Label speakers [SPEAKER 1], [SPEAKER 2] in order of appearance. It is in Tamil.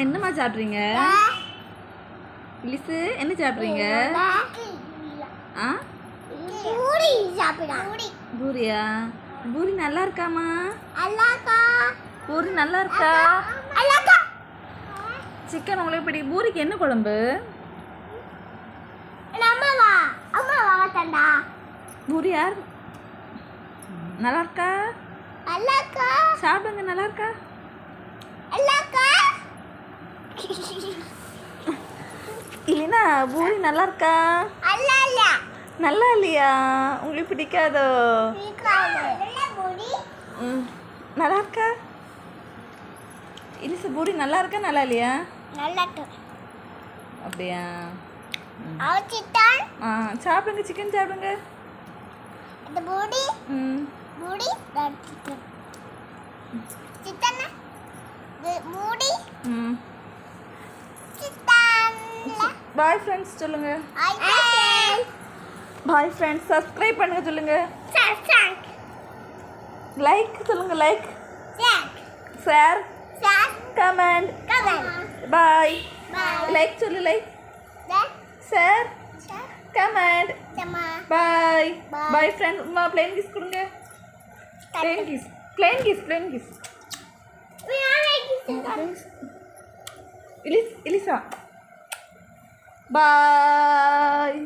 [SPEAKER 1] என்னம்மா சாப்பிட்றீங்க? இலிசு என்ன சாப்பிட்றீங்க? ஆ
[SPEAKER 2] பூரி சாப்பிடுறேன்.
[SPEAKER 1] பூரியா? பூரி நல்லா இருக்காமா?
[SPEAKER 2] அல்லாக்கா
[SPEAKER 1] பூரி நல்லா இருக்கா?
[SPEAKER 2] அல்லாக்கா
[SPEAKER 1] சிக்கன் உங்களுக்கு பிடிக்கும். பூரிக்கு என்ன குழம்பு?
[SPEAKER 2] அம்மாவா தண்டா
[SPEAKER 1] பூரி யார்? நல்லா இருக்கா?
[SPEAKER 2] அல்லாக்கா
[SPEAKER 1] சாப்பிடுங்க. நல்லா இருக்கா?
[SPEAKER 2] அல்லாக்கா
[SPEAKER 1] இல்லைனா பூரி நல்லா இருக்கா?
[SPEAKER 2] அல்லா அல்ல
[SPEAKER 1] நல்லா இல்லையா? உங்களுக்கு பிடிக்காதோ?
[SPEAKER 2] பூரி
[SPEAKER 1] நல்லா இருக்கா? இலிசு பூரி நல்லா இருக்கா நல்லா இல்லையா?
[SPEAKER 2] நல்லா
[SPEAKER 1] அப்படியா?
[SPEAKER 2] அவச்சிட்டான்
[SPEAKER 1] சாப்பிடுங்க. சிக்கன் சாப்பிடுங்க.
[SPEAKER 2] இந்த பூரி பூரி சிக்கன் மூடி
[SPEAKER 1] பாய் ஃப்ரெண்ட்ஸ் சொல்லுங்க. பாய் ஃப்ரெண்ட்ஸ் சப்ஸ்கிரைப் பண்ணுங்க சொல்லுங்க. லைக் சொல்லுங்க. Like share comment bye. Like சொல்லு. Like share comment bye. Bye friends. அம்மா பிளேன் கிஸ் கொடுங்க. பிளேன் கிஸ் இலிசா பாய்.